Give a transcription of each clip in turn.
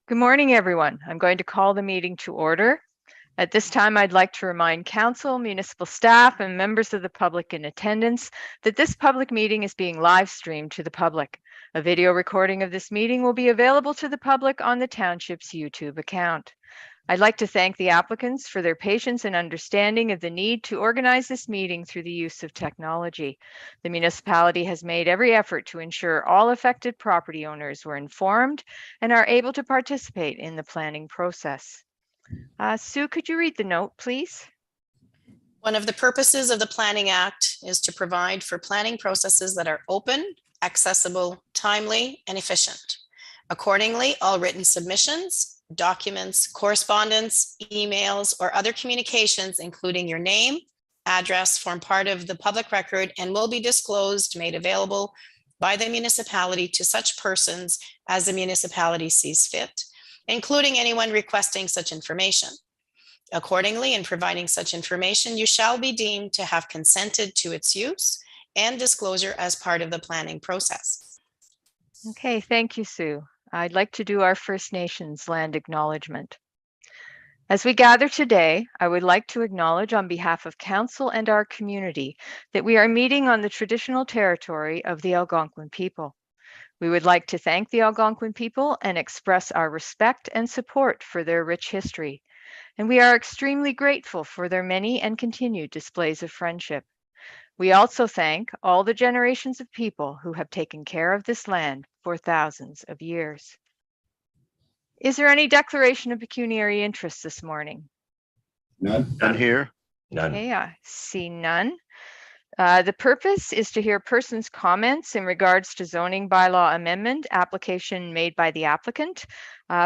Good morning, everyone. I'm going to call the meeting to order. At this time, I'd like to remind council, municipal staff, and members of the public in attendance that this public meeting is being live streamed to the public. A video recording of this meeting will be available to the public on the township's YouTube account. I'd like to thank the applicants for their patience and understanding of the need to organize this meeting through the use of technology. The municipality has made every effort to ensure all affected property owners were informed and are able to participate in the planning process. Sue, could you read the note, please? One of the purposes of the Planning Act is to provide for planning processes that are open, accessible, timely, and efficient. Accordingly, all written submissions, documents, correspondence, emails, or other communications, including your name, address, form part of the public record and will be disclosed, made available by the municipality to such persons as the municipality sees fit, including anyone requesting such information. Accordingly, in providing such information, you shall be deemed to have consented to its use and disclosure as part of the planning process. Okay, thank you, Sue. I'd like to do our First Nations land acknowledgement. As we gather today, I would like to acknowledge on behalf of Council and our community that we are meeting on the traditional territory of the Algonquin people. We would like to thank the Algonquin people and express our respect and support for their rich history. And we are extremely grateful for their many and continued displays of friendship. We also thank all the generations of people who have taken care of this land for thousands of years. Is there any declaration of pecuniary interest this morning? None. None here. None. Okay, I see none. The purpose is to hear persons' comments in regards to zoning bylaw amendment application made by the applicant.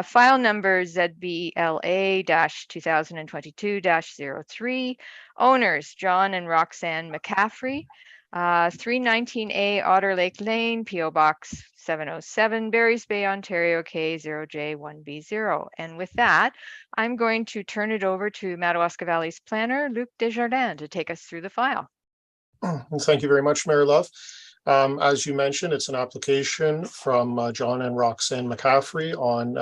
File number ZBLA-2022-03. Owners, John and Roxanne McCaffrey. 319A Otter Lake Lane, PO Box 707, Barry's Bay, Ontario, K0J1B0. And with that, I'm going to turn it over to Madawaska Valley's planner, Luc Desjardins, to take us through the file. Thank you very much, Mayor Love. As you mentioned, it's an application from John and Roxanne McCaffrey on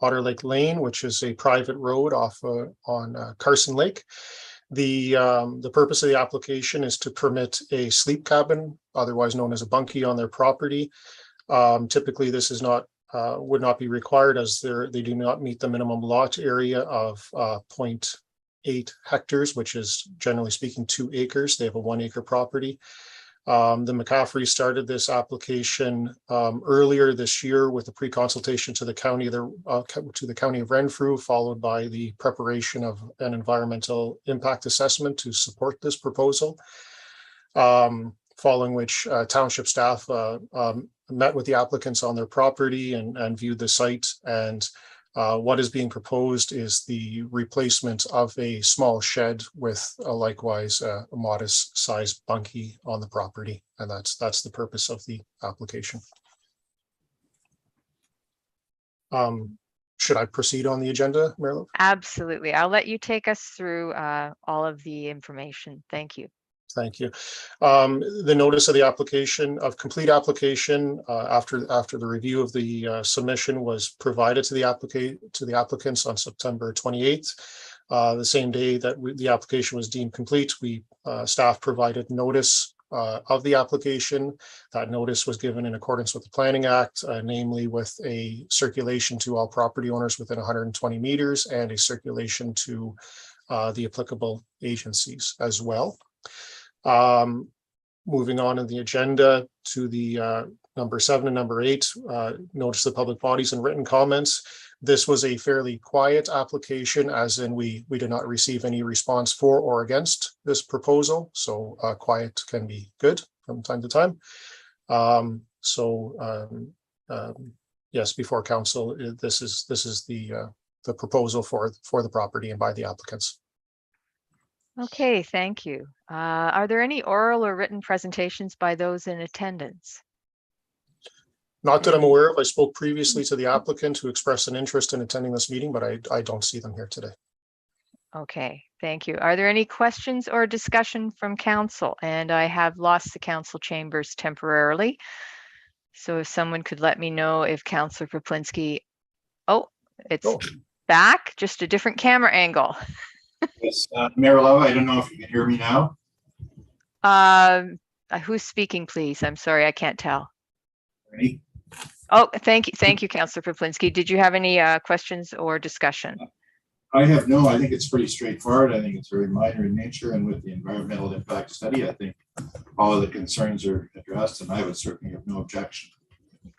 Otter Lake Lane, which is a private road off on Carson Lake. The purpose of the application is to permit a sleep cabin, otherwise known as a bunkie, on their property. Typically, this is not would not be required as they do not meet the minimum lot area of 0.8 hectares, which is generally speaking 2 acres. They have a 1 acre property. The McCaffrey started this application earlier this year with a pre-consultation to the county, to the county of Renfrew, followed by the preparation of an environmental impact assessment to support this proposal. Following which township staff met with the applicants on their property and viewed the site. And what is being proposed is the replacement of a small shed with likewise a modest sized bunkie on the property. And that's the purpose of the application. Should I proceed on the agenda, Mayor Love? Absolutely. I'll let you take us through all of the information. Thank you. Thank you. The notice of the application, of complete application, after the review of the submission was provided to the applicants on September 28th. The same day that the application was deemed complete, staff provided notice of the application. That notice was given in accordance with the Planning Act, namely with a circulation to all property owners within 120 meters and a circulation to the applicable agencies as well. Moving on in the agenda to the number 7 and number 8, notice of public bodies and written comments. This was a fairly quiet application, as in we did not receive any response for or against this proposal. So quiet can be good from time to time. Yes, before council, this is the proposal for the property and by the applicants. Okay, thank you. Are there any oral or written presentations by those in attendance? Not that I'm aware of. I spoke previously to the applicant who expressed an interest in attending this meeting, but I don't see them here today. Okay, thank you. Are there any questions or discussion from council? And I have lost the council chambers temporarily. So if someone could let me know if Councillor Poplinski, oh, it's Oh. back, just a different camera angle. Yes, Mayor Love, I don't know if you can hear me now. Who's speaking, please? I'm sorry, I can't tell. Ready? Oh, thank you, Councillor Poplinski. Did you have any questions or discussion? I think it's pretty straightforward. I think it's very minor in nature, and with the environmental impact study, I think all of the concerns are addressed, and I would certainly have no objection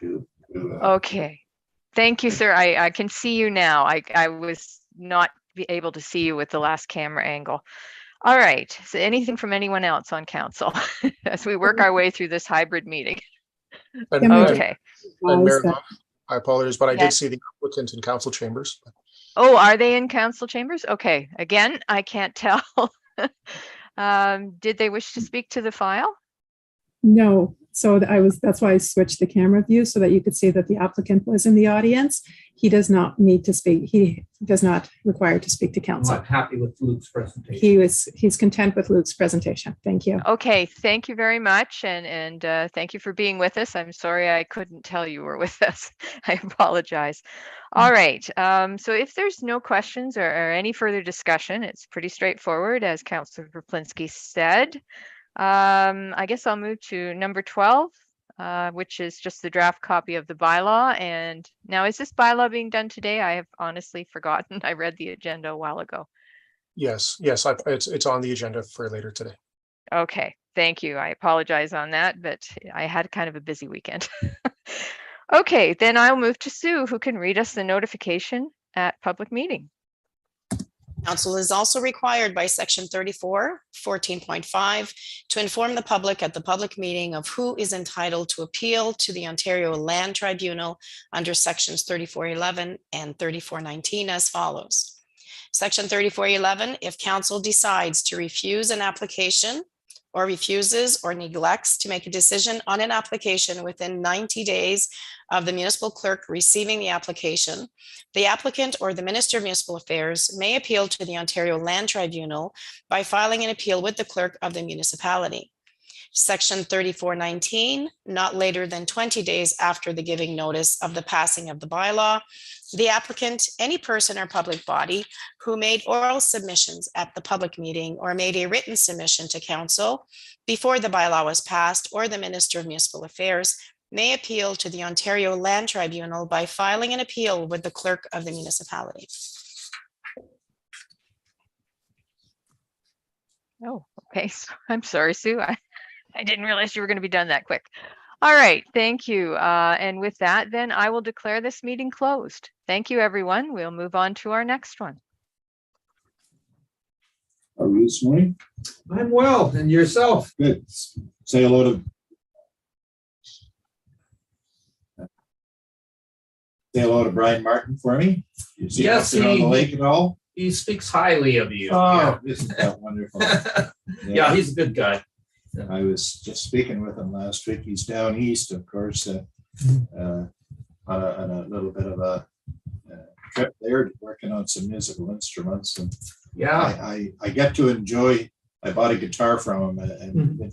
to Okay. Thank you, sir. I can see you now. I was not able to see you with the last camera angle. All right. So anything from anyone else on council as we work our way through this hybrid meeting? And, Okay. and Mayor Love, I apologize, but I Yeah. did see the applicant in council chambers. Oh, are they in council chambers? Okay. Again, I can't tell. Did they wish to speak to the file? No, so that's why I switched the camera view so that you could see that the applicant was in the audience. He does not need to speak. He does not require to speak to I'm council. not happy with Luke's presentation. He's content with Luke's presentation. Thank you. Okay, thank you very much, and thank you for being with us. I'm sorry I couldn't tell you were with us. I apologize. All right, so if there's no questions or any further discussion, it's pretty straightforward, as Councillor Poplinski said. I guess I'll move to number 12, which is just the draft copy of the bylaw. And now, is this bylaw being done today? I have honestly forgotten. I read the agenda a while ago. Yes, it's on the agenda for later today. Okay, thank you. I apologize on that, but I had kind of a busy weekend. Okay, then I'll move to Sue, who can read us the notification at public meeting. Council is also required by section 34, 14.5 to inform the public at the public meeting of who is entitled to appeal to the Ontario Land Tribunal under sections 3411 and 3419 as follows. Section 3411, if council decides to refuse an application or refuses or neglects to make a decision on an application within 90 days of the municipal clerk receiving the application, the applicant or the Minister of Municipal Affairs may appeal to the Ontario Land Tribunal by filing an appeal with the clerk of the municipality. Section 3419, not later than 20 days after the giving notice of the passing of the bylaw, the applicant, any person or public body who made oral submissions at the public meeting or made a written submission to council before the bylaw was passed, or the Minister of Municipal Affairs, may appeal to the Ontario Land Tribunal by filing an appeal with the clerk of the municipality. Oh, okay. So I'm sorry, Sue. I didn't realize you were going to be done that quick. All right, thank you. And with that, then I will declare this meeting closed. Thank you, everyone. We'll move on to our next one. Are we this morning? I'm well, and yourself? Good. Say hello to Brian Martin for me. You see Yes, him on the lake at all? He speaks highly of you. Oh, isn't that wonderful? Yeah, he's a good guy. I was just speaking with him last week. He's down east, of course, on a little bit of a trip there, working on some musical instruments. And Yeah, I get to enjoy. I bought a guitar from him, and